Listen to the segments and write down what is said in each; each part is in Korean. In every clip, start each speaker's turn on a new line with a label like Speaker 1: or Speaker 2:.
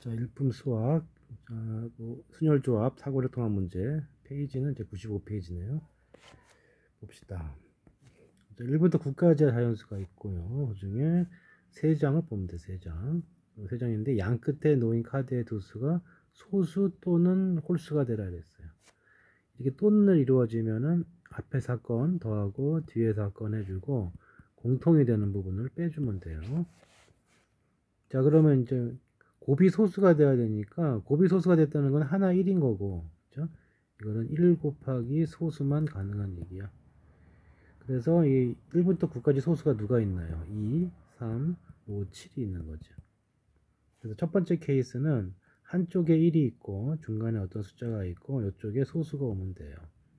Speaker 1: 자, 일품 수학, 자, 순열조합, 사고력 통합 문제. 페이지는 이제 95페이지네요. 봅시다. 자, 1부터 9까지 자연수가 있고요. 그 중에 3장을 보면 돼, 3장. 3장인데, 양 끝에 놓인 카드의 두 수가 소수 또는 홀수가 되라 그랬어요. 이렇게 또는 이루어지면은 앞에 사건 더하고 뒤에 사건 해주고 공통이 되는 부분을 빼주면 돼요. 자, 그러면 이제 곱이 소수가 돼야 되니까 곱이 소수가 됐다는 건 하나 1인 거고, 그죠? 이거는 1 곱하기 소수만 가능한 얘기야. 그래서 이 1부터 9까지 소수가 누가 있나요? 2, 3, 5, 7이 있는 거죠. 그래서 첫 번째 케이스는 한쪽에 1이 있고 중간에 어떤 숫자가 있고 이쪽에 소수가 오면 돼요.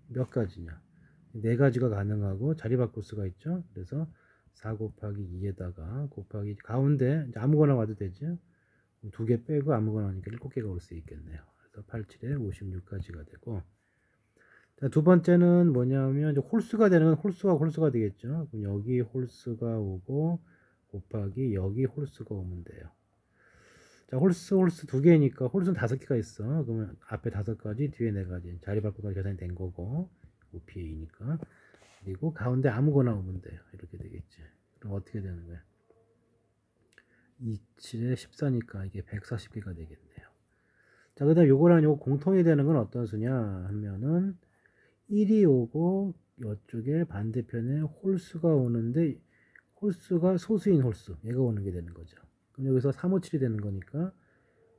Speaker 1: 몇 가지냐? 4가지가 가능하고 자리 바꿀 수가 있죠. 그래서 4 곱하기 2에다가 곱하기 가운데 아무거나 와도 되죠. 2개 빼고 아무거나 하니까 7개가 올 수 있겠네요. 그래서 8, 7에 56까지가 되고, 자, 두 번째는 뭐냐면 이제 홀수가 되는 건 홀수가 되겠죠. 그럼 여기 홀수가 오고 곱하기 여기 홀수가 오면 돼요. 자, 홀수 2개니까 홀수는 5개가 있어. 그러면 앞에 5가지, 뒤에 4가지. 자리 바꾸가 계산이 된 거고 5p에 2니까. 그리고 가운데 아무거나 오면 돼요. 이렇게 되겠지. 그럼 어떻게 되는 거야? 2, 7에 14니까 이게 140개가 되겠네요. 자, 그 다음 요거랑 요거 공통이 되는 건 어떤 수냐 하면은 1이 오고 이쪽에 반대편에 홀수가 오는데 홀수가 소수인 홀수 얘가 오는 게 되는 거죠. 그럼 여기서 357이 되는 거니까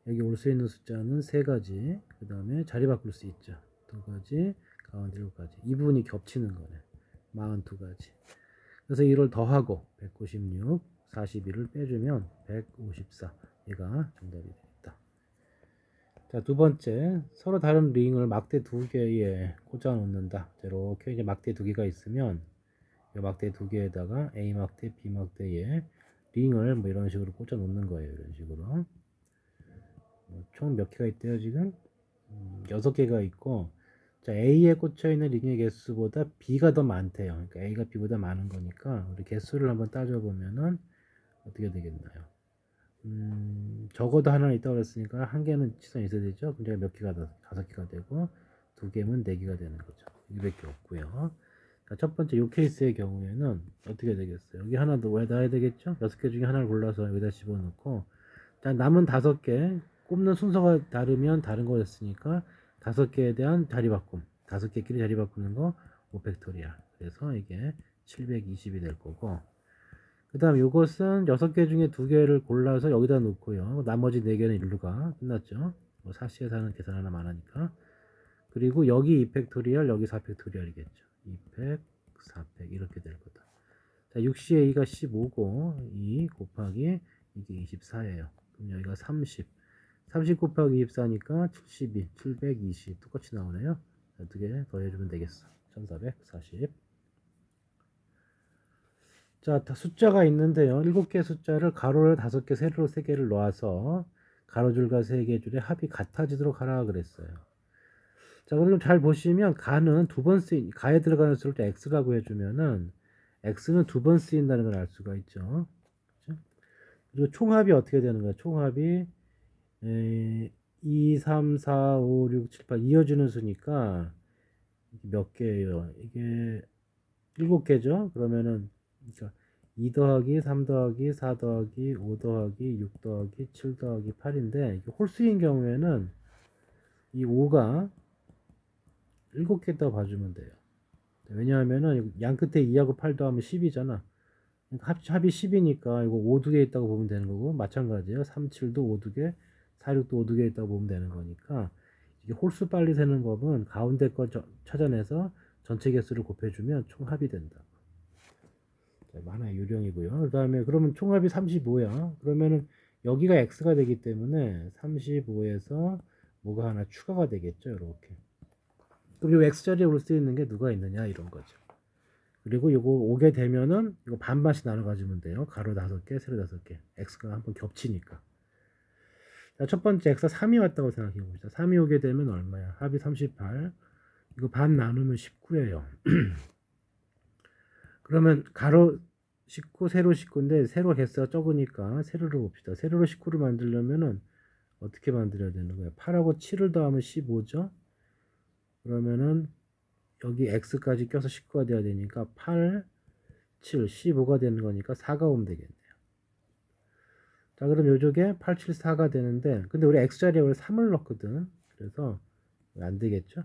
Speaker 1: 여기 올 수 있는 숫자는 3가지, 그 다음에 자리 바꿀 수 있죠. 2가지, 가운데 7가지. 이 부분이 겹치는 거네. 42가지. 그래서 이걸 더하고 196, 41을 빼주면 154. 얘가 정답이 되겠다. 자, 두 번째, 서로 다른 링을 막대 2개에 꽂아 놓는다. 이렇게 이제 막대 2개가 있으면 이 막대 2개에다가 A 막대, B 막대에 링을 뭐 이런 식으로 꽂아 놓는 거예요. 이런 식으로. 총 몇 개가 있대요, 지금? 6개가 있고, 자, A에 꽂혀 있는 링의 개수보다 B가 더 많대요. 그러니까 A가 B보다 많은 거니까 우리 개수를 한번 따져보면은 어떻게 되겠나요? 적어도 하나 있다고 그랬으니까 한 개는 치선이 있어야 되죠. 그럼 제가 몇 개가 5개가 되고 2개면 4개가 되는 거죠. 이밖에 없고요. 자, 첫 번째 이 케이스의 경우에는 어떻게 되겠어요? 여기 하나 더 놔야 되겠죠? 6개 중에 하나를 골라서 여기다 집어넣고, 자, 남은 5개 꼽는 순서가 다르면 다른 거였으니까 5개에 대한 자리 바꿈, 5개끼리 자리 바꾸는 거 5팩토리얼. 그래서 이게 720이 될 거고, 그 다음 요것은 6개 중에 2개를 골라서 여기다 놓고요. 나머지 4개는 일로 가. 끝났죠. 뭐 사시에 사는 계산 하나만 하니까. 그리고 여기 2팩토리얼, 여기 4팩토리얼이겠죠. 2팩, 4팩 이렇게 될 거다. 자, 6C의 2가 15고 2 곱하기 이게 24예요. 그럼 여기가 30. 30 곱하기 24니까 72, 720 똑같이 나오네요. 자, 2개 더 해주면 되겠어. 1440. 자, 숫자가 있는데요. 7개 숫자를 가로를 5개, 세로로 3개를 놓아서 가로줄과 3개 줄의 합이 같아지도록 하라 그랬어요. 자, 그럼 잘 보시면 가는 2번 쓰인, 가에 들어가는 수를 또 x라고 해주면은 x는 2번 쓰인다는 걸 알 수가 있죠. 그렇죠? 그리고 총합이 어떻게 되는 거야? 총합이 2, 3, 4, 5, 6, 7, 8 이어지는 수니까 이게 몇 개예요? 이게 7개죠? 그러면은 그러니까 2 더하기 3 더하기 4 더하기 5 더하기 6 더하기 7 더하기 8인데 홀수인 경우에는 이 5가 7개 있다고 봐주면 돼요. 왜냐하면은 양 끝에 2하고 8 더하면 10이잖아. 그러니까 합이 10이니까 이거 5 두 개 있다고 보면 되는 거고, 마찬가지예요. 3, 7도 5 두 개, 4, 6도 5 두 개 있다고 보면 되는 거니까 이게 홀수 빨리 세는 법은 가운데 거 찾아내서 전체 개수를 곱해주면 총합이 된다. 하나의 요령이고요. 그 다음에 그러면 총합이 35야. 그러면은 여기가 x가 되기 때문에 35에서 뭐가 하나 추가가 되겠죠. 이렇게. 그럼 이 x자리에 올 수 있는 게 누가 있느냐 이런 거죠. 그리고 이거 오게 되면은 이거 반반씩 나눠 가지면 돼요. 가로 5개, 세로 5개. x가 한번 겹치니까. 자, 첫 번째 x가 3이 왔다고 생각해 봅시다. 3이 오게 되면 얼마야? 합이 38. 이거 반 나누면 19예요. 그러면 가로 19, 세로 19인데 세로 개수가 적으니까 세로로 봅시다. 세로로 19를 만들려면은 어떻게 만들어야 되는 거예요? 8하고 7을 더하면 15죠? 그러면은 여기 x까지 껴서 19가 돼야 되니까 8, 7, 15가 되는 거니까 4가 오면 되겠네요. 자, 그럼 요쪽에 8, 7, 4가 되는데, 근데 우리 x자리에 원래 3을 넣거든. 그래서 안 되겠죠?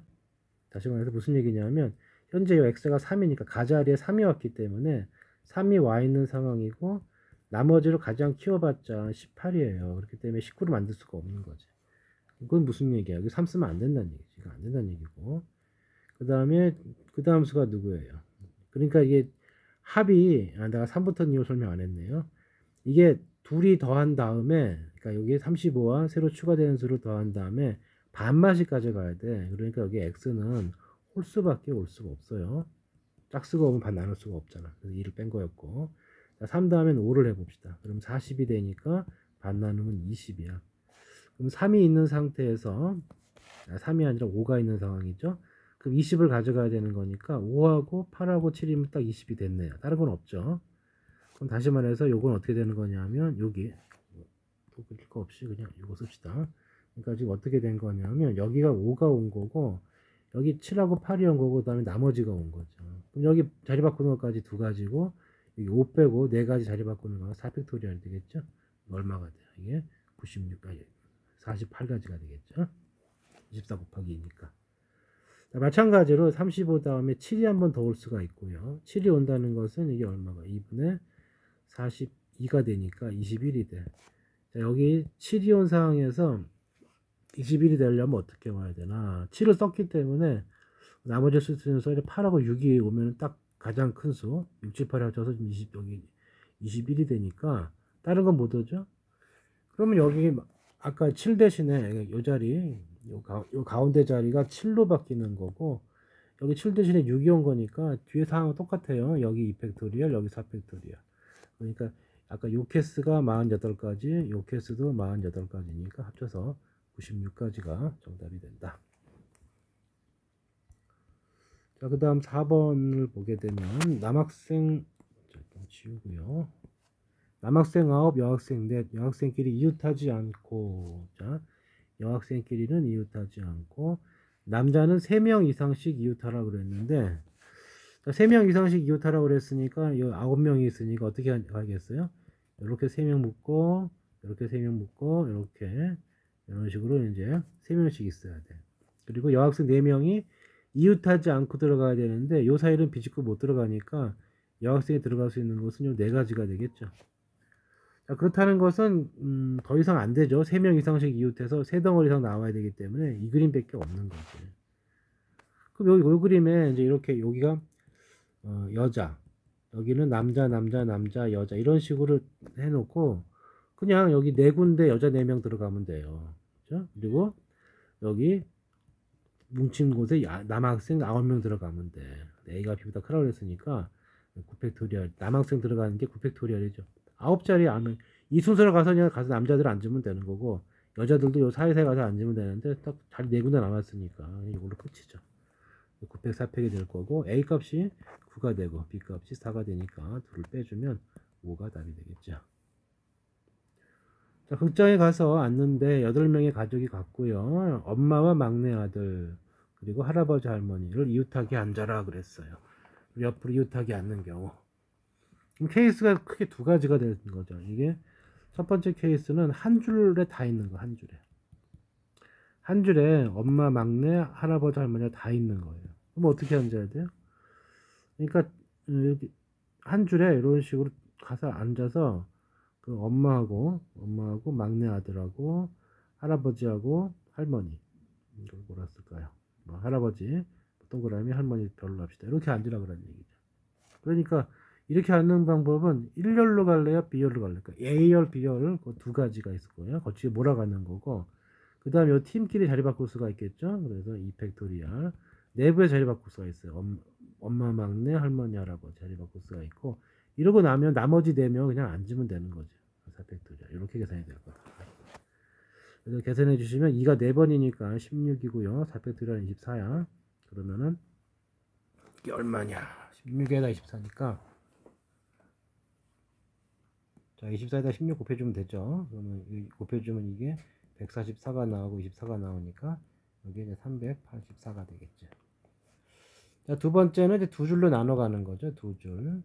Speaker 1: 다시 말해서 무슨 얘기냐면, 현재 이 x가 3이니까 가자리에 3이 왔기 때문에 3이 와 있는 상황이고, 나머지로 가장 키워봤자 18이에요. 그렇기 때문에 19를 만들 수가 없는 거지. 그건 무슨 얘기야? 여기 3 쓰면 안 된다는 얘기지. 이거 안 된다는 얘기고. 그 다음에, 그 다음 수가 누구예요? 그러니까 이게 합이, 내가 3부터 이유 설명 안 했네요. 이게 둘이 더한 다음에, 그러니까 여기 35와 새로 추가되는 수를 더한 다음에 반마씩 가져가야 돼. 그러니까 여기 x는 홀수밖에 올 수가 없어요. 짝수가 오면 반 나눌 수가 없잖아. 그래서 2를 뺀 거였고. 자, 3 다음엔 5를 해봅시다. 그럼 40이 되니까 반 나누면 20이야. 그럼 3이 있는 상태에서, 3이 아니라 5가 있는 상황이죠. 그럼 20을 가져가야 되는 거니까 5하고 8하고 7이면 딱 20이 됐네요. 다른 건 없죠. 그럼 다시 말해서 요건 어떻게 되는 거냐면 여기 또 그릴 거 없이 그냥 이거 씁시다. 그러니까 지금 어떻게 된 거냐면 여기가 5가 온 거고 여기 7하고 8이 온 거고 그다음에 나머지가 온 거죠. 그럼 여기 자리 바꾸는 것까지 두 가지고 여기 5 빼고 네 가지 자리 바꾸는 거가 4팩토리얼이 되겠죠. 얼마가 돼요? 이게 96가지 48가지가 되겠죠. 24 곱하기 2니까. 마찬가지로 35 다음에 7이 한 번 더 올 수가 있고요. 7이 온다는 것은 이게 얼마가 2분의 42가 되니까 21이 돼. 자, 여기 7이 온 상황에서 21이 되려면 어떻게 와야 되나? 7을 썼기 때문에 나머지 쓸 수 있는 수가 8하고 6이 오면 딱 가장 큰 수. 6, 7, 8이 합쳐서 20, 여기 21이 되니까 다른 건 못 오죠? 그러면 여기 아까 7 대신에 요 자리, 요 가운데 자리가 7로 바뀌는 거고 여기 7 대신에 6이 온 거니까 뒤에 상황은 똑같아요. 여기 2팩토리얼, 여기 4팩토리얼. 그러니까 아까 요 케이스가 48가지, 요 케이스도 48가지니까 합쳐서 96가지가 정답이 된다. 자, 그 다음 4번을 보게 되면 남학생, 잠깐 지우고요. 남학생 9, 여학생 4, 여학생끼리 이웃하지 않고, 자, 여학생끼리는 이웃하지 않고, 남자는 3명 이상씩 이웃하라고 그랬는데, 3명 이상씩 이웃하라고 그랬으니까, 이 9명이 있으니까 어떻게 하겠어요? 이렇게 3명 묶고, 이렇게 3명 묶고, 이렇게, 이런 식으로 이제 3명씩 있어야 돼. 그리고 여학생 4명이 이웃하지 않고 들어가야 되는데, 요 사이는 비집고 못 들어가니까, 여학생이 들어갈 수 있는 곳은 요 4가지가 되겠죠. 자, 그렇다는 것은 더 이상 안 되죠. 3명 이상씩 이웃해서 3덩어리 이상 나와야 되기 때문에 이 그림밖에 없는 거지. 그럼 여기 이 그림에 이제 이렇게 여기가 여자, 여기는 남자, 남자, 남자, 여자 이런 식으로 해놓고 그냥 여기 네 군데 여자 4명 들어가면 돼요. 그렇죠? 그리고 여기 뭉친 곳에 남학생 9명 들어가면 돼. A가 B보다 크라고 그랬으니까 9팩토리얼 남학생 들어가는 게 9팩토리얼이죠. 9자리에 앉으면 이 순서로 가서 그냥 가서 남자들 앉으면 되는 거고 여자들도 요 사이사이 가서 앉으면 되는데 딱 자리 4군데 남았으니까 이걸로 끝이죠. 9팩 4팩이 될 거고 A 값이 9가 되고 B 값이 4가 되니까 둘을 빼주면 5가 답이 되겠죠. 자, 극장에 가서 앉는데 8명의 가족이 갔고요. 엄마와 막내 아들 그리고 할아버지 할머니를 이웃하게 앉아라 그랬어요. 옆으로 이웃하게 앉는 경우 케이스가 크게 두 가지가 되는 거죠. 이게 첫 번째 케이스는 한 줄에 다 있는 거, 한 줄에. 한 줄에 엄마, 막내, 할아버지, 할머니가 다 있는 거예요. 그럼 어떻게 앉아야 돼요? 그러니까 여기 한 줄에 이런 식으로 가서 앉아서 그 엄마하고 막내 아들하고 할아버지하고 할머니 이걸 뭐라 쓸까요? 뭐 할아버지 동그라미 할머니 별로 합시다. 이렇게 앉으라 그러는 얘기죠. 그러니까 이렇게 앉는 방법은 1열로 갈래요? B열로 갈래요? A열, B열 그 두 가지가 있을 거예요. 거치에 몰아가는 거고 그 다음에 이 팀끼리 자리 바꿀 수가 있겠죠. 그래서 2팩토리얼 내부에 자리 바꿀 수가 있어요. 엄마, 막내, 할머니, 할아버지 자리 바꿀 수가 있고 이러고 나면 나머지 4명 그냥 앉으면 되는 거죠. 4팩토리얼 이렇게 계산이 될 거다. 그래서 계산해 주시면 2가 4번이니까 16이고요. 4팩토리얼 24야. 그러면은 이게 얼마냐? 16에다 24니까 자, 24에다 16 곱해주면 되죠. 그러면 곱해주면 이게 144가 나오고 24가 나오니까 여기 이제 384가 되겠죠. 자, 두 번째는 이제 두 줄로 나눠 가는 거죠. 두 줄.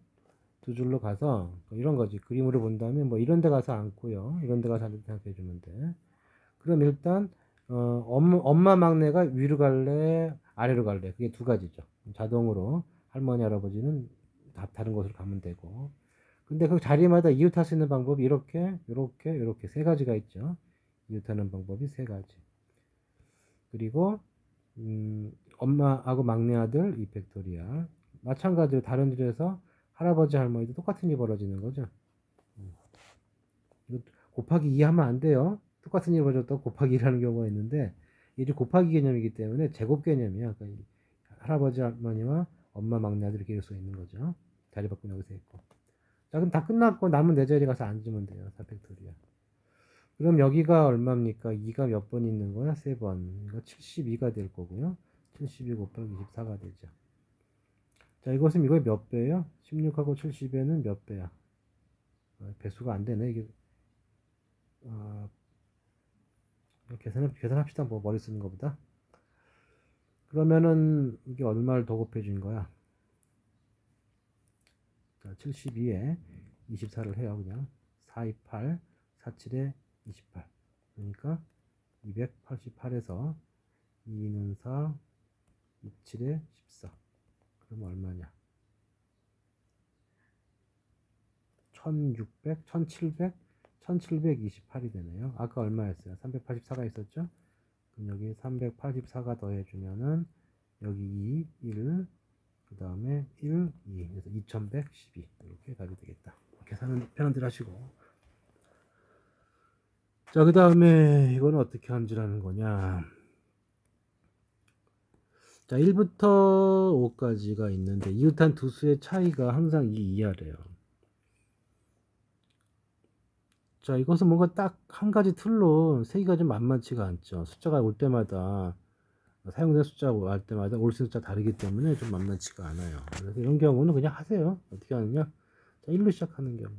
Speaker 1: 두 줄로 가서 이런 거지. 그림으로 본다면 뭐 이런 데 가서 앉고요. 이런 데 가서 앉을 때 생각해 주면 돼. 그럼 일단 엄마 막내가 위로 갈래, 아래로 갈래. 그게 두 가지죠. 자동으로 할머니 할아버지는 다른 곳으로 가면 되고. 근데 그 자리마다 이웃할 수 있는 방법이 이렇게 세 가지가 있죠. 이웃하는 방법이 세 가지. 그리고 엄마하고 막내 아들 2팩토리얼. 마찬가지로 다른 줄에서 할아버지 할머니도 똑같은 일이 벌어지는 거죠. 이거 곱하기 2 하면 안 돼요. 똑같은 일이 벌어졌다고 곱하기 1하는 경우가 있는데 이게 곱하기 개념이기 때문에 제곱 개념이야. 그러니까 할아버지 할머니와 엄마 막내 아들 이렇게 이룰 수 있는 거죠. 자리 바꾸는 여기서 있고. 자, 그럼 다 끝났고 남은 내 자리 가서 앉으면 돼요. 4팩토리얼. 그럼 여기가 얼마입니까? 2가 몇 번 있는 거야? 3번. 그러니까 72가 될 거고요. 72 곱하기 24가 되죠. 자, 이것은 이거의 몇 배예요? 16하고 70에는 몇 배야? 배수가 안 되네. 이게 계산합시다. 뭐 머리 쓰는 것보다. 그러면은 이게 얼마를 더 곱해 준 거야? 자, 72에 24를 해요. 그냥 428, 47에 28. 그러니까 288에서 2는 4, 27에 14. 그럼 얼마냐? 1600, 1700, 1728이 되네요. 아까 얼마였어요? 384가 있었죠? 그럼 여기 384가 더해주면은 여기 2, 1, 그 다음에 1, 2. 그래서 2112. 이렇게 답이 되겠다. 계산은 편한대로 하시고. 자, 그 다음에 이거는 어떻게 함수라는 거냐? 자, 1부터 5까지가 있는데 이웃한 두 수의 차이가 항상 이 이하래요. 자, 이것은 뭔가 딱 한 가지 틀로 세기가 좀 만만치가 않죠. 숫자가 올 때마다 사용된 숫자가 올 때마다 올 수 있는 숫자 다르기 때문에 좀 만만치가 않아요. 그래서 이런 경우는 그냥 하세요. 어떻게 하느냐? 자, 1로 시작하는 경우.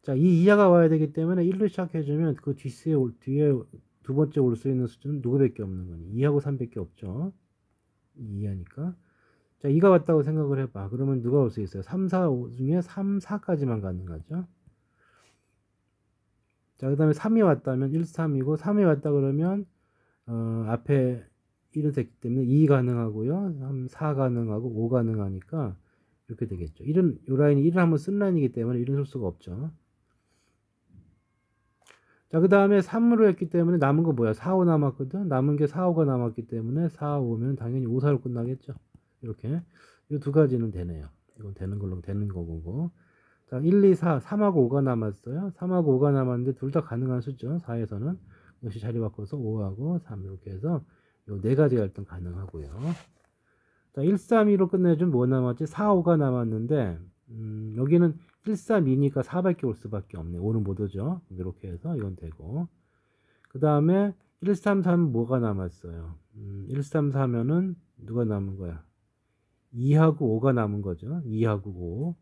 Speaker 1: 자, 이 이하가 와야 되기 때문에 1로 시작해주면 그 뒤에 두 번째 올 수 있는 숫자는 누구밖에 없는 거니? 2하고 3밖에 없죠. 2 이하니까. 자, 2가 왔다고 생각을 해봐. 그러면 누가 올 수 있어요? 3, 4, 5 중에 3, 4까지만 가능하죠. 자, 그 다음에 3이 왔다면 1, 3이고 3이 왔다 그러면 앞에 1은 됐기 때문에 2 가능하고요. 3, 4 가능하고 5 가능하니까 이렇게 되겠죠. 1은 요 라인이 1을 한번 쓴 라인이기 때문에 1은 쓸 수가 없죠. 자, 그 다음에 3으로 했기 때문에 남은 거 뭐야? 4, 5 남았거든. 남은 게 4, 5가 남았기 때문에 4, 5면 당연히 5, 4로 끝나겠죠. 이렇게 이 두 가지는 되네요. 이건 되는 걸로 되는 거고. 자, 1, 2, 4, 3하고 5가 남았어요. 3하고 5가 남았는데 둘 다 가능한 수죠. 4에서는 역시 자리 바꿔서 5하고 3 이렇게 해서 요 네 가지가 일단 가능하고요. 자, 1, 3, 2로 끝내주면 뭐 남았지? 4, 5가 남았는데 여기는 1, 3, 2니까 4밖에 올 수밖에 없네. 5는 못 오죠. 이렇게 해서 이건 되고. 그 다음에 1, 3, 3 뭐가 남았어요? 1, 3, 4면은 누가 남은 거야? 2하고 5가 남은 거죠. 2하고 5.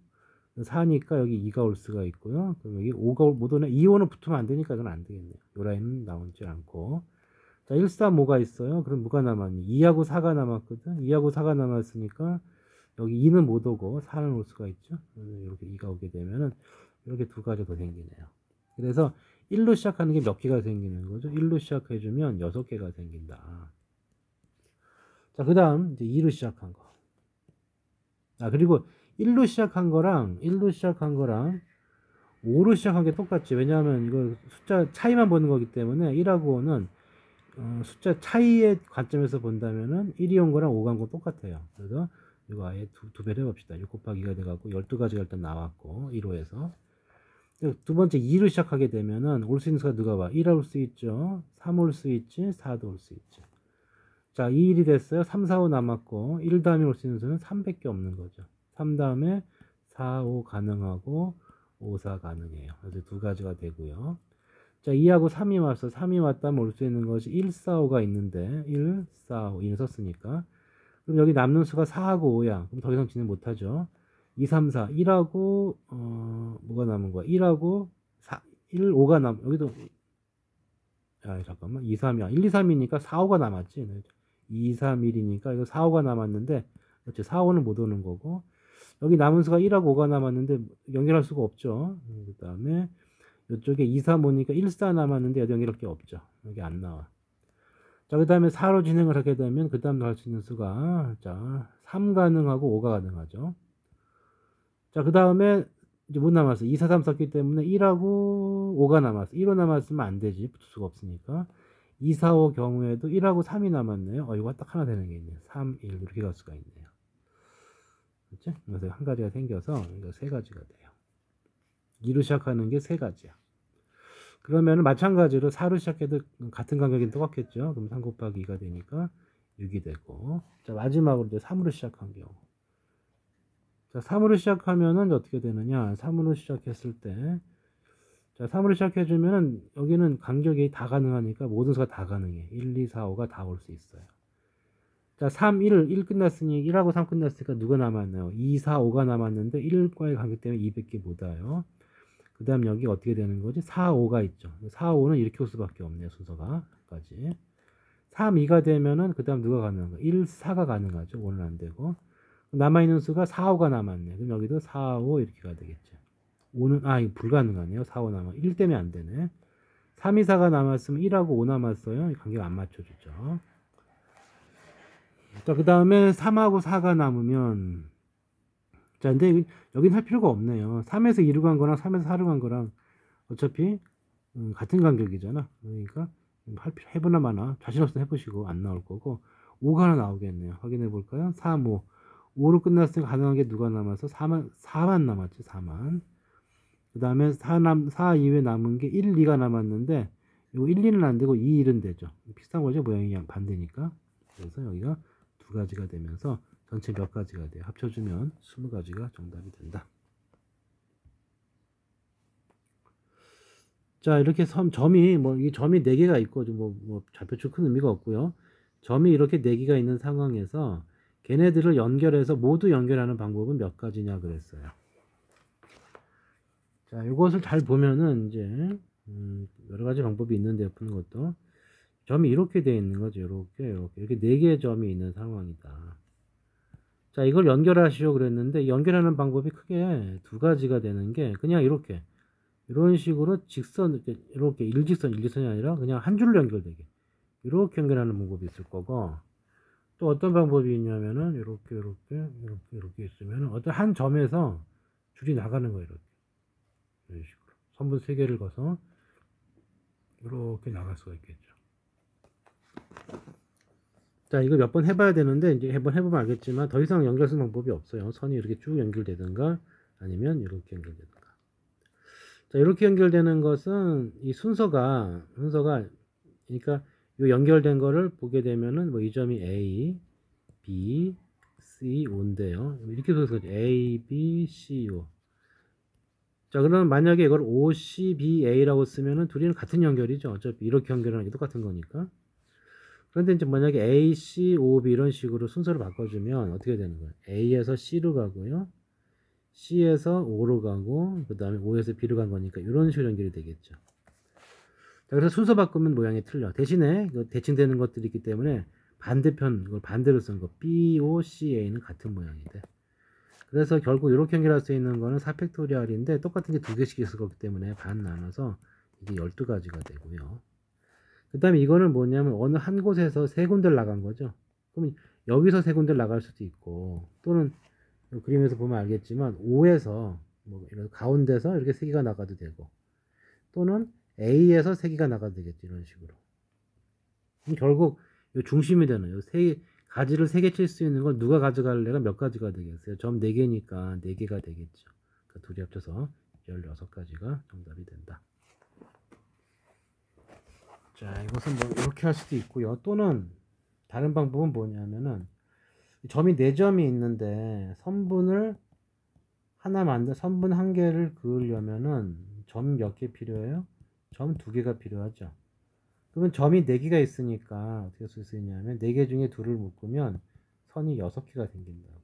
Speaker 1: 4니까 여기 2가 올 수가 있고요. 그럼 여기 5가 못 오네. 2, 5는 붙으면 안 되니까 이건 안 되겠네요. 요 라인은 나오지 않고. 자, 1, 3, 5가 있어요. 그럼 뭐가 남았니? 2하고 4가 남았거든. 2하고 4가 남았으니까 여기 2는 못 오고 4는 올 수가 있죠. 이렇게 2가 오게 되면은 이렇게 두 가지가 더 생기네요. 그래서 1로 시작하는 게 몇 개가 생기는 거죠? 1로 시작해주면 6개가 생긴다. 자, 그 다음 이제 2로 시작한 거. 아, 그리고 1로 시작한 거랑 5로 시작한 게 똑같지. 왜냐하면 이거 숫자 차이만 보는 거기 때문에 1하고 5는 숫자 차이의 관점에서 본다면은 1이 온 거랑 5가 온 거 똑같아요. 그래서 이거 아예 두 배를 해봅시다. 6 곱하기 2가 돼갖고 12가지가 일단 나왔고 1호에서 두 번째 2로 시작하게 되면은 올 수 있는 수가 누가 와? 1 올 수 있죠. 3 올 수 있지. 4도 올 수 있지. 자, 2, 1이 됐어요. 3, 4, 5 남았고 1 다음에 올 수 있는 수는 3밖에 없는 거죠. 3 다음에 4, 5 가능하고 5, 4 가능해요. 그래서 두 가지가 되고요. 자, 2하고 3이 왔어. 3이 왔다면 올 수 있는 것이 1, 4, 5가 있는데 1, 4, 5 2는 썼으니까 그럼 여기 남는 수가 4하고 5야. 그럼 더 이상 진행 못하죠. 2, 3, 4 1하고 뭐가 남은 거야? 1하고 4, 1, 5가 여기도 잠깐만. 2, 3이야. 1, 2, 3이니까 4, 5가 남았지. 2, 3, 1이니까 이거 4, 5가 남았는데, 그렇지. 4, 5는 못 오는 거고. 여기 남은 수가 1하고 5가 남았는데 연결할 수가 없죠. 그 다음에 이쪽에 2, 3, 5니까 1, 4 남았는데 여기 연결할 게 없죠. 여기 안 나와. 자, 그 다음에 4로 진행을 하게 되면 그 다음 나올 수 있는 수가, 자, 3 가능하고 5가 가능하죠. 자, 그 다음에 이제 못 남았어. 2, 4, 3 썼기 때문에 1하고 5가 남았어. 1호 남았으면 안 되지. 붙을 수가 없으니까. 2, 4, 5 경우에도 1하고 3이 남았네요. 이거 딱 하나 되는 게 있네요. 3, 1 이렇게 갈 수가 있네요. 그렇지? 그래서 한 가지가 생겨서 이거 세 가지가 돼요. 2로 시작하는 게 세 가지야. 그러면 마찬가지로 4로 시작해도 같은 간격이 똑같겠죠. 그럼 3 곱하기 2가 되니까 6이 되고. 자, 마지막으로 이제 3으로 시작한 경우. 자, 3으로 시작하면은 어떻게 되느냐. 3으로 시작했을 때, 자, 3으로 시작해주면은 여기는 간격이 다 가능하니까 모든 수가 다 가능해. 1, 2, 4, 5가 다 올 수 있어요. 자, 3, 1 끝났으니 1하고 3 끝났으니까 누가 남았나요? 2, 4, 5가 남았는데 1과의 간격 때문에 200개 못 와요. 그 다음 여기 어떻게 되는 거지? 4, 5가 있죠. 4, 5는 이렇게 올 수밖에 없네요. 순서가. 까지. 3, 2가 되면은 그 다음 누가 가능한가? 1, 4가 가능하죠. 5는 안 되고. 남아있는 수가 4, 5가 남았네. 그럼 여기도 4, 5 이렇게가 되겠죠. 5는, 이거 불가능하네요. 4, 5 남아. 1 때문에 안 되네. 3, 2, 4가 남았으면 1하고 5 남았어요. 간격 안 맞춰주죠. 자, 그 다음에 3하고 4가 남으면, 자, 근데 여긴 할 필요가 없네요. 3에서 2로 간 거랑 3에서 4로 간 거랑 어차피 같은 간격이잖아. 그러니까 해보나 마나 자신 없으면 해보시고 안 나올 거고 5가 하나 나오겠네요. 확인해 볼까요? 3, 5. 5로 끝났으니까 가능한 게 누가 남아서 4만 남았지. 4만. 그 다음에 4 이후에 남은 게 1, 2가 남았는데 이거 1, 2는 안 되고 2, 1은 되죠. 비슷한 거죠. 모양이 반대니까. 그래서 여기가 두 가지가 되면서 전체 몇 가지가 돼요. 합쳐주면 20가지가 정답이 된다. 자, 이렇게 점이 이 점이 4개가 있고 좌표축 큰 의미가 없고요. 점이 이렇게 4개가 있는 상황에서 걔네들을 연결해서 모두 연결하는 방법은 몇 가지냐 그랬어요. 자, 이것을 잘 보면은 이제 여러 가지 방법이 있는데 푸는 것도 점이 이렇게 되어 있는 거죠. 이렇게 4개의 점이 있는 상황이다. 자, 이걸 연결하시오 그랬는데 연결하는 방법이 크게 두 가지가 되는 게 그냥 이런 식으로 직선 이렇게 일직선이 아니라 그냥 한 줄로 연결되게 이렇게 연결하는 방법이 있을 거고 또 어떤 방법이 있냐면은 이렇게 있으면 어떤 한 점에서 줄이 나가는 거예요. 이런 식으로 선분 3개를 거서 이렇게 나갈 수가 있겠죠. 자, 이거 몇 번 해봐야 되는데 이제 한번 해보면 알겠지만 더 이상 연결하는 방법이 없어요. 선이 이렇게 쭉 연결되든가 아니면 이렇게 연결되든가. 자, 이렇게 연결되는 것은 이 순서가 그러니까 이 연결된 거를 보게 되면은 이 점이 A, B, C, O인데요. 이렇게 써서 A, B, C, O. 자, 그러면 만약에 이걸 O, C, B, A라고 쓰면은 둘이는 같은 연결이죠. 어차피 이렇게 연결하는 게 똑같은 거니까. 그런데 이제 만약에 A, C, O, B 이런 식으로 순서를 바꿔주면 어떻게 되는 거예요? A에서 C로 가고요. C에서 O로 가고 그 다음에 O에서 B로 간 거니까 이런 식으로 연결이 되겠죠. 자, 그래서 순서 바꾸면 모양이 틀려. 대신에 대칭되는 것들이 있기 때문에 반대편, 이걸 반대로 쓴 거 B, O, C, A는 같은 모양이 돼. 그래서 결국 이렇게 연결할 수 있는 거는 4팩토리얼인데 똑같은 게 2개씩 있을 거기 때문에 반 나눠서 이게 12가지가 되고요. 그 다음에 이거는 뭐냐면 어느 한 곳에서 3군데를 나간 거죠. 그러면 여기서 3군데를 나갈 수도 있고 또는 그림에서 보면 알겠지만 5에서 이런 가운데서 이렇게 3개가 나가도 되고 또는 A에서 3개가 나가도 되겠죠. 이런 식으로. 결국 이 중심이 되는 요 가지를 3개 칠 수 있는 건 누가 가져갈래가 몇 가지가 되겠어요. 점 4개니까 4개가 되겠죠. 그러니까 둘이 합쳐서 16가지가 정답이 된다. 자, 이것은 이렇게 할 수도 있고요. 또는 다른 방법은 뭐냐면은 점이 4점이 있는데 선분을 선분 1개를 그으려면은 점 몇 개 필요해요? 점 2개가 필요하죠. 그러면 점이 4개가 있으니까 어떻게 쓸 수 있냐면 4개 중에 2를 묶으면 선이 6개가 생긴다고.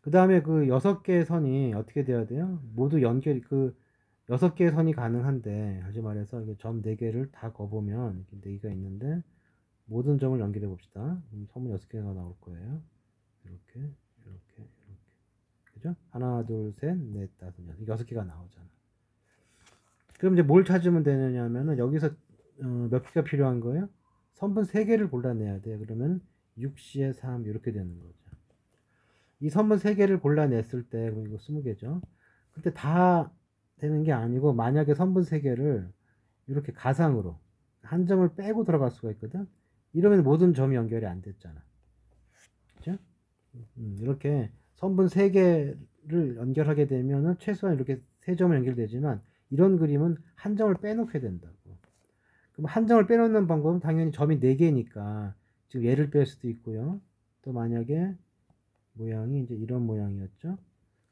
Speaker 1: 그 다음에 그 6개의 선이 어떻게 돼야 돼요? 모두 6개의 선이 가능한데, 다시 말해서 이게 점 4개를 다 거보면 이렇게 4개가 있는데 모든 점을 연결해 봅시다. 그럼 선분 6개가 나올 거예요. 이렇게, 이렇게, 이렇게. 그죠? 하나, 둘, 셋, 넷, 다섯, 여섯. 6개가 나오잖아. 그럼 이제 뭘 찾으면 되느냐 하면은 여기서 몇 개가 필요한 거예요? 선분 3개를 골라내야 돼요. 그러면 6C에 3 이렇게 되는 거죠. 이 선분 3개를 골라냈을 때, 이거 20개죠. 근데 다 되는 게 아니고, 만약에 선분 3개를 이렇게 가상으로 한 점을 빼고 들어갈 수가 있거든. 이러면 모든 점이 연결이 안 됐잖아. 그죠? 이렇게 선분 3개를 연결하게 되면은 최소한 이렇게 3점을 연결되지만, 이런 그림은 한 점을 빼놓게 된다고. 그럼 한 점을 빼놓는 방법은 당연히 점이 4개니까 지금 얘를 뺄 수도 있고요. 또 만약에 모양이 이제 이런 모양이었죠.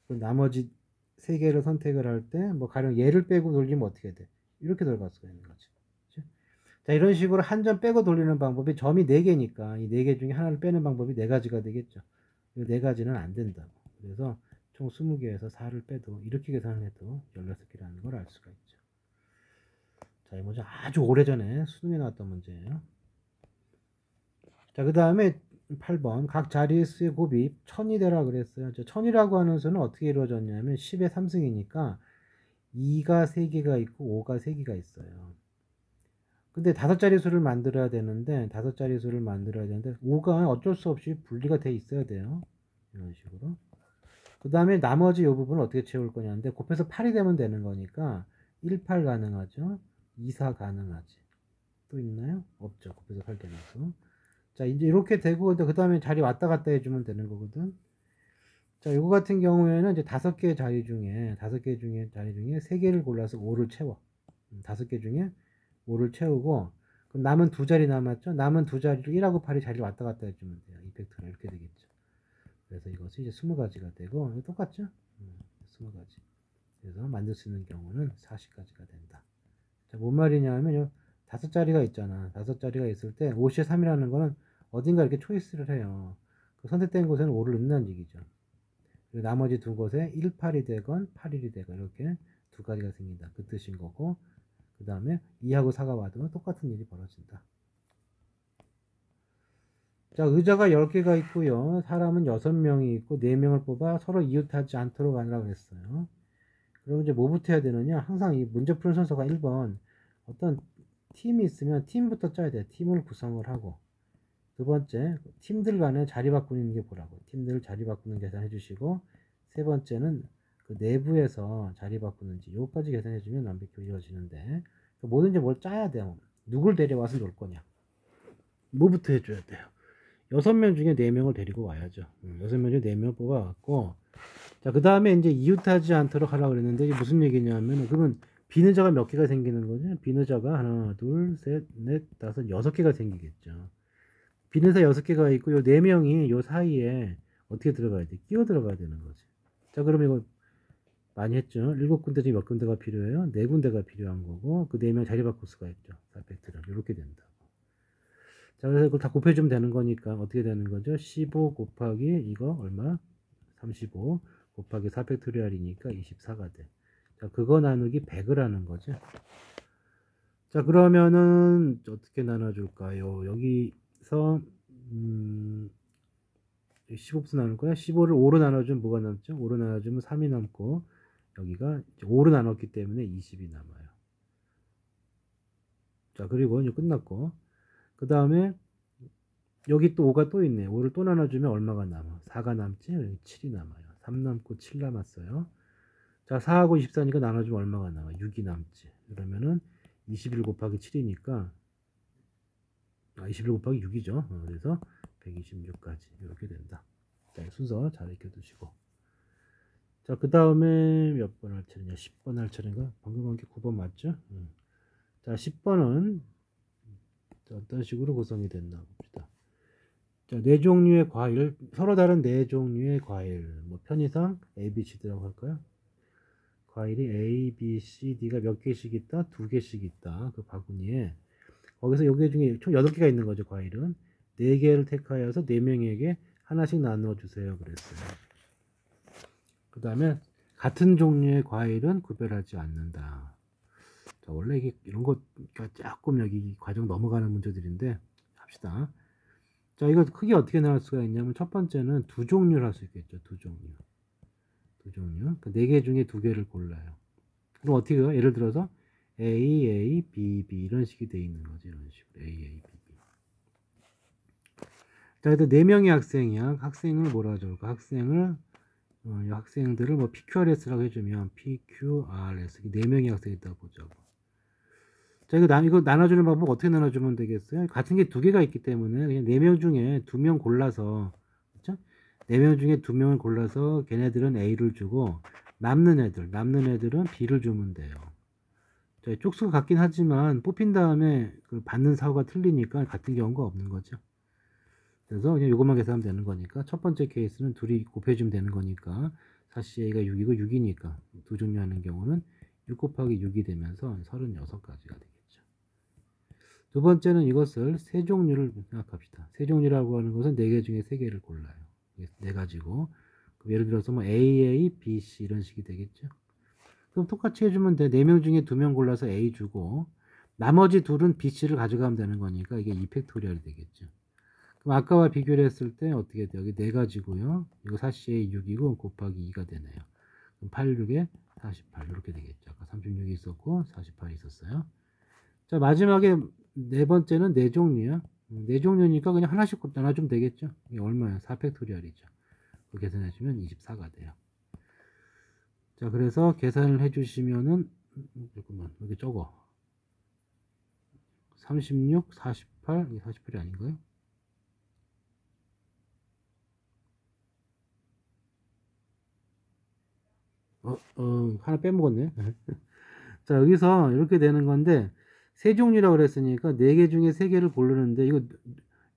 Speaker 1: 그럼 나머지 3개를 선택을 할 때 뭐 가령 얘를 빼고 돌리면 어떻게 돼? 이렇게 돌아갈 수가 있는 거지. 그렇죠? 자, 이런 식으로 한 점 빼고 돌리는 방법이 점이 4개니까 이 4개 중에 하나를 빼는 방법이 4가지가 되겠죠. 이 4가지는 안 된다고. 그래서 총 20개에서 4를 빼도 이렇게 계산을 해도 16개라는 걸 알 수가 있죠. 자, 이 문제 아주 오래전에 수능에 나왔던 문제예요. 자, 그 다음에 8번 각 자리의 수의 곱이 1000이 되라 그랬어요. 1000이라고 하는 수는 어떻게 이루어졌냐면 10의 3승이니까 2가 3개가 있고 5가 3개가 있어요. 근데 5자리 수를 만들어야 되는데 5자리 수를 만들어야 되는데 5가 어쩔 수 없이 분리가 돼 있어야 돼요. 이런 식으로. 그 다음에 나머지 이 부분을 어떻게 채울 거냐는데 곱해서 8이 되면 되는 거니까 1, 8 가능하죠. 2, 4 가능하지. 또 있나요? 없죠. 곱해서 8 되는 수. 자, 이제 이렇게 되고, 그 다음에 자리 왔다 갔다 해주면 되는 거거든. 자, 요거 같은 경우에는 이제 5개의 자리 중에, 3개를 골라서 5를 채워. 5개 중에 5를 채우고, 그럼 남은 2자리 남았죠? 남은 2자리로 1하고 8이 자리를 왔다 갔다 해주면 돼요. 이펙트는 이렇게 되겠죠. 그래서 이것이 이제 20가지가 되고, 똑같죠? 20가지. 그래서 만들 수 있는 경우는 40가지가 된다. 자, 뭔 말이냐 하면, 요 5자리가 있잖아. 5자리가 있을 때 5시 3이라는 거는 어딘가 이렇게 초이스를 해요. 그 선택된 곳에는 5를 넣는다는 얘기죠. 그리고 나머지 두 곳에 18이 되건 8일이 되건 이렇게 2가지가 생긴다. 그 뜻인 거고, 그 다음에 2하고 4가 와도 똑같은 일이 벌어진다. 자, 의자가 10개가 있고요. 사람은 6명이 있고 4명을 뽑아 서로 이웃하지 않도록 하라고 했어요. 그럼 이제 뭐부터 해야 되느냐? 항상 이 문제 푸는 순서가 1번 어떤 팀이 있으면 팀부터 짜야 돼. 팀을 구성을 하고. 두 번째, 팀들 간에 자리 바꾸는 게 보라고. 팀들 자리 바꾸는 계산해 주시고, 세 번째는 그 내부에서 자리 바꾸는지, 요까지 계산해 주면 완벽히 이루어지는데, 뭐든지 뭘 짜야 돼요. 누굴 데려와서 놀 거냐. 뭐부터 해줘야 돼요. 6명 중에 4명을 데리고 와야죠. 6명 중에 4명 뽑아왔고, 자, 그 다음에 이제 이웃하지 않도록 하라고 그랬는데, 이게 무슨 얘기냐면, 그러면 비느자가 몇 개가 생기는 거죠? 비느자가 하나, 둘, 셋, 넷, 다섯, 6개가 생기겠죠. 비느자 6개가 있고, 요 4명이 요 사이에 어떻게 들어가야 돼? 끼어 들어가야 되는 거지. 자, 그럼 이거 많이 했죠? 7군데 중에 몇 군데가 필요해요? 4군데가 필요한 거고, 그 4명 자리 바꿀 수가 있죠. 4팩트를. 이렇게 된다. 자, 그래서 그걸 다 곱해주면 되는 거니까 어떻게 되는 거죠? 15 곱하기 이거 얼마? 35 곱하기 4팩토리얼이니까 24가 돼. 자, 그거 나누기 100을 하는 거죠. 자, 그러면은 어떻게 나눠줄까요? 여기서 15도 나눌 거야? 15를 5로 나눠주면 뭐가 남죠? 5로 나눠주면 3이 남고 여기가 5로 나눴기 때문에 20이 남아요. 자, 그리고 이제 끝났고 그 다음에 여기 또 5가 또 있네. 5를 또 나눠주면 얼마가 남아? 4가 남지? 여기 7이 남아요. 3 남고 7 남았어요. 자, 4하고 24니까 나눠주면 얼마가 남아? 6이 남지. 그러면은 21 곱하기 7이니까 21 곱하기 6이죠. 그래서 126까지 이렇게 된다. 자, 순서 잘 익혀두시고. 자, 그 다음에 몇 번 할 차례냐? 10번 할 차례인가? 방금 한 게 9번 맞죠? 자, 10번은 어떤 식으로 구성이 됐나 봅시다. 자, 4종류의 과일, 서로 다른 4종류의 과일, 뭐 편의상 A, B, C, D라고 할까요? 과일이 A, B, C, D가 몇 개씩 있다? 2개씩 있다. 그 바구니에. 거기서 여기 중에 총 8개가 있는 거죠, 과일은. 4개를 택하여서 4명에게 하나씩 나누어 주세요. 그랬어요. 그 다음에 같은 종류의 과일은 구별하지 않는다. 자, 원래 이게 이런 거 조금 여기 과정 넘어가는 문제들인데 합시다. 자, 이거 크게 어떻게 나올 수가 있냐면 첫 번째는 두 종류를 할 수 있겠죠. 두 종류. 두 종류. 그러니까 4개 중에 2개를 골라요. 그럼 어떻게 해요? 예를 들어서 A, A, B, B 이런 식이 돼 있는 거지. 이런 식으로 A, A, B, B. 자, 일단 4명의 학생이야. 학생을 뭐라 적을까? 학생을 이 학생들을 뭐 PQRS라고 해주면 PQRS 4명의 학생이 있다고 보자고. 자, 이거 나눠주는 방법 어떻게 나눠주면 되겠어요? 같은 게 2개가 있기 때문에 그냥 4명 중에 2명 골라서, 그쵸? 4명 중에 2명을 골라서 걔네들은 A를 주고 남는 애들은 B를 주면 돼요. 자, 쪽수가 같긴 하지만 뽑힌 다음에 그 받는 사고가 틀리니까 같은 경우가 없는 거죠. 그래서 그냥 이것만 계산하면 되는 거니까 첫 번째 케이스는 둘이 곱해주면 되는 거니까 4CA가 6이고 6이니까 두 종류 하는 경우는 6 곱하기 6이 되면서 36가지가 되겠죠. 두 번째는 이것을 세 종류를 생각합시다. 세 종류라고 하는 것은 4개 중에 3개를 골라요. 4가지고 예를 들어서 뭐 AA, BC 이런 식이 되겠죠. 그럼 똑같이 해주면 돼. 4명 중에 2명 골라서 A 주고 나머지 둘은 BC를 가져가면 되는 거니까 이게 2팩토리얼이 되겠죠. 그럼 아까와 비교를 했을 때 어떻게 돼요? 여기 4가지고요. 이거 4C에 6이고 곱하기 2가 되네요. 그럼 8, 6에 48 이렇게 되겠죠. 아까 36이 있었고 48이 있었어요. 자, 마지막에 네 번째는 4종류야. 4종류니까 그냥 하나씩 나눠주면 되겠죠. 이게 얼마야? 4팩토리얼이죠. 그 계산해주면 24가 돼요. 자, 그래서 계산을 해주시면은 잠깐만 여기 적어. 36, 48, 이게 48이 아닌가요? 하나 빼먹었네. 자, 여기서 이렇게 되는 건데, 세 종류라고 그랬으니까 4개 중에 3개를 고르는데,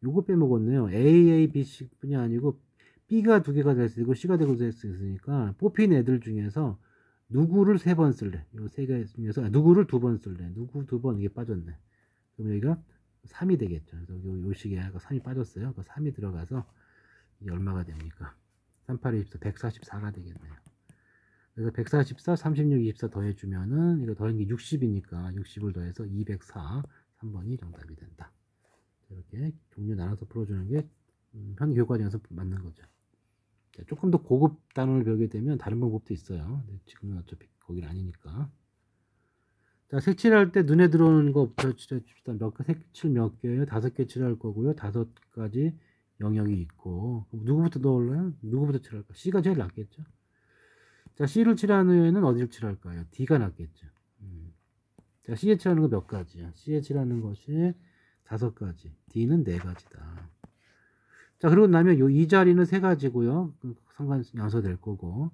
Speaker 1: 요거 빼먹었네요. A, A, B, C뿐이 아니고, B가 2개가 될 수 있고, C가 되고 될 수 있으니까, 뽑힌 애들 중에서, 누구를 3번 쓸래? 요 3개 중에서, 누구를 2번 쓸래? 누구 2번, 이게 빠졌네. 그럼 여기가 3이 되겠죠. 그래서 요 식에 3이 빠졌어요. 그 3이 들어가서, 이게 얼마가 됩니까? 38, 24, 144가 되겠네요. 그래서 144, 36, 24 더해주면은 이거 더한 게 60이니까 60을 더해서 204, 3번이 정답이 된다. 이렇게 종류 나눠서 풀어주는 게 현 교과정에서 맞는 거죠. 조금 더 고급 단원을 배우게 되면 다른 방법도 있어요. 지금은 어차피 거긴 아니니까. 자, 색칠할 때 눈에 들어오는 거부터 칩시다. 색칠 몇 개예요? 5개 칠할 거고요. 5가지 영역이 있고. 누구부터 넣을래요? 누구부터 칠할까? C가 제일 낫겠죠. 자, C를 칠한 후에는 어디를 칠할까요? D가 낫겠죠. 자, C에 칠하는 거 몇 가지야? C에 칠하는 것이 5가지. D는 4가지다. 자, 그리고 나면 이 자리는 3가지고요. 상관 양수될 거고.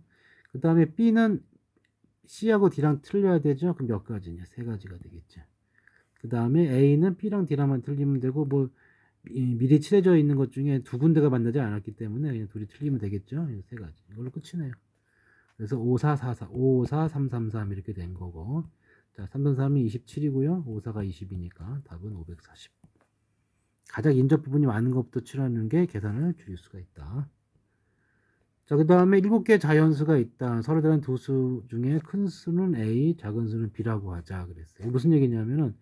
Speaker 1: 그 다음에 B는 C하고 D랑 틀려야 되죠? 그럼 몇 가지냐? 3가지가 되겠죠. 그 다음에 A는 B랑 D랑만 틀리면 되고, 뭐, 미리 칠해져 있는 것 중에 2군데가 만나지 않았기 때문에 그냥 둘이 틀리면 되겠죠? 3가지. 이걸로 끝이네요. 그래서 5, 4, 4, 4, 5, 4, 3, 3, 3 이렇게 된 거고. 자, 3번 3이 27이고요. 5, 4가 20이니까 답은 540. 가장 인접 부분이 많은 것부터 칠하는 게 계산을 줄일 수가 있다. 자, 그 다음에 7개의 자연수가 있다. 서로 다른 두 수 중에 큰 수는 A, 작은 수는 B라고 하자 그랬어요. 무슨 얘기냐면은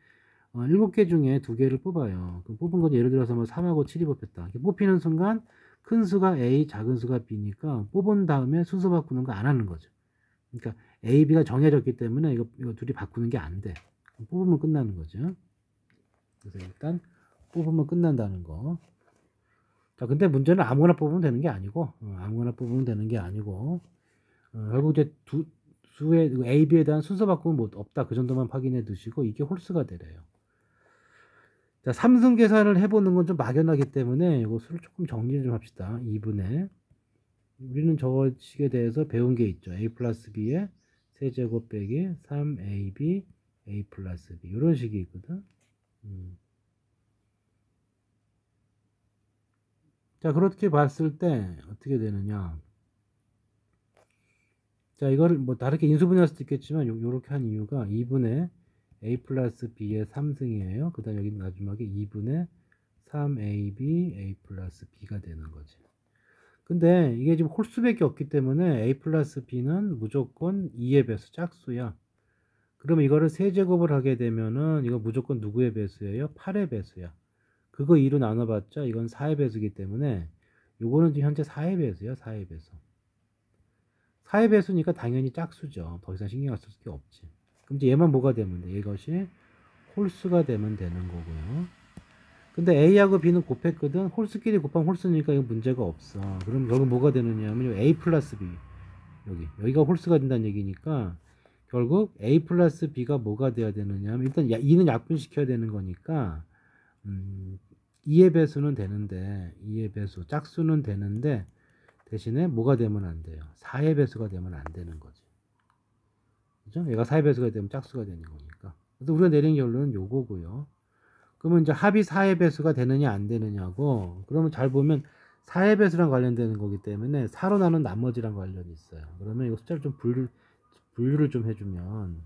Speaker 1: 7개 중에 2개를 뽑아요. 그럼 뽑은 건 예를 들어서 뭐 3하고 7이 뽑혔다. 뽑히는 순간 큰 수가 A, 작은 수가 B니까 뽑은 다음에 순서 바꾸는 거 안 하는 거죠. 그러니까 A, B가 정해졌기 때문에 이거 둘이 바꾸는 게 안 돼. 뽑으면 끝나는 거죠. 그래서 일단 뽑으면 끝난다는 거. 자, 근데 문제는 아무거나 뽑으면 되는 게 아니고, 아무거나 뽑으면 되는 게 아니고, 결국 이제 수의 A, B에 대한 순서 바꾸면 뭐 없다. 그 정도만 확인해 두시고 이게 홀수가 되래요. 자, 삼승 계산을 해보는 건 좀 막연하기 때문에 이거 수를 조금 정리 좀 합시다. 2분의 우리는 저 식에 대해서 배운 게 있죠. A 플러스 B의 세제곱 빼기 3AB A 플러스 B 이런 식이 있거든. 자, 그렇게 봤을 때 어떻게 되느냐. 자, 이거를 뭐 다르게 인수분해할 수도 있겠지만 요렇게 한 이유가 2분의 A 플러스 B의 3승이에요. 그 다음 여기 마지막에 2분의 3AB A 플러스 B가 되는 거지. 근데 이게 지금 홀수밖에 없기 때문에 a 플러스 b는 무조건 2의 배수 짝수야. 그럼 이거를 세제곱을 하게 되면은 이거 무조건 누구의 배수예요? 8의 배수야. 그거 2로 나눠봤자 이건 4의 배수기 때문에 요거는 지금 현재 4의 배수야. 4의 배수. 4의 배수니까 당연히 짝수죠. 더 이상 신경 쓸 게 없지. 그럼 이제 얘만 뭐가 되면 돼? 이것이 홀수가 되면 되는 거고요. 근데 A하고 B는 곱했거든. 홀수끼리 곱하면 홀수니까 이거 문제가 없어. 그럼 결국 뭐가 되느냐면 A 플러스 B 여기가 홀수가 된다는 얘기니까 결국 A 플러스 B가 뭐가 돼야 되느냐면 일단 2는 약분시켜야 되는 거니까 2의 배수는 되는데 2의 배수 짝수는 되는데 대신에 뭐가 되면 안 돼요. 4의 배수가 되면 안 되는 거지. 그죠? 얘가 4의 배수가 되면 짝수가 되는 거니까. 그래서 우리가 내린 결론은 요거고요. 그러면 이제 합이 4의 배수가 되느냐 안 되느냐고. 그러면 잘 보면 4의 배수랑 관련되는 거기 때문에 4로 나눈 나머지랑 관련이 있어요. 그러면 이거 숫자를 좀 분류를 좀 해주면,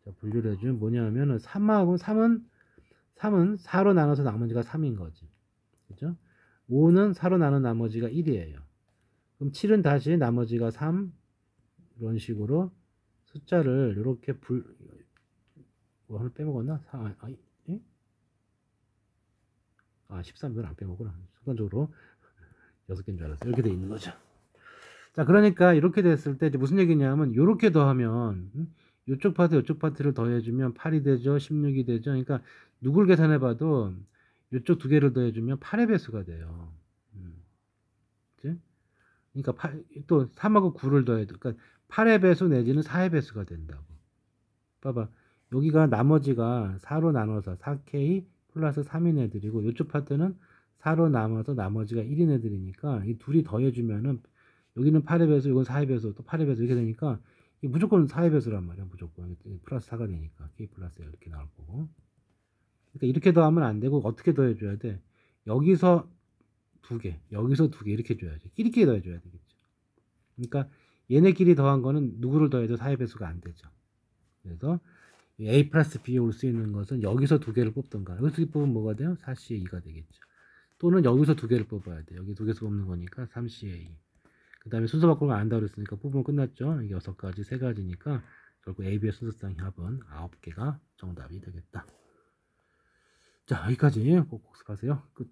Speaker 1: 자, 분류를 해주면 뭐냐면은 3하고 3은 4로 나눠서 나머지가 3인 거지. 그죠? 5는 4로 나눈 나머지가 1이에요. 그럼 7은 다시 나머지가 3 이런 식으로 숫자를 이렇게 뭐 하나 빼먹었나? 13은 안 빼먹구나. 순간적으로 6개인 줄 알았어요. 이렇게 돼 있는 거죠. 자, 그러니까 이렇게 됐을 때 이제 무슨 얘기냐면 이렇게 더하면 이쪽 파트 이쪽 파트를 더해주면 8이 되죠. 16이 되죠. 그러니까 누굴 계산해봐도 이쪽 두 개를 더해주면 8의 배수가 돼요. 그치? 그러니까 또 3하고 9를 더해도 그러니까 8의 배수 내지는 4의 배수가 된다고. 봐봐. 여기가 나머지가 4로 나눠서 4K 플러스 3인 애들이고 이쪽 파트는 4로 나눠서 나머지가 1인 애들이니까 이 둘이 더해주면은 여기는 8의 배수, 이건 4의 배수, 또 8의 배수 이렇게 되니까 무조건 4의 배수란 말이야. 무조건 플러스 4가 되니까 K 플러스 이렇게 나올 거고. 그러니까 이렇게 더하면 안 되고 어떻게 더해줘야 돼? 여기서 두 개, 여기서 두 개 이렇게 줘야지. 끼리끼리 더해줘야 되겠죠. 그러니까 얘네끼리 더한 거는 누구를 더해도 4의 배수가 안 되죠. 그래서 A 플러스 B에 올 수 있는 것은 여기서 두 개를 뽑던가 여기서 뽑으면 뭐가 돼요? 4C의 2가 되겠죠. 또는 여기서 두 개를 뽑아야 돼. 여기 두 개에서 뽑는 거니까 3C의 2. 그 다음에 순서 바꾸면 안 한다고 그랬으니까 뽑으면 끝났죠. 이게 6가지, 3가지니까 결국 A, B의 순서상 합은 9개가 정답이 되겠다. 자, 여기까지 꼭 복습하세요. 끝.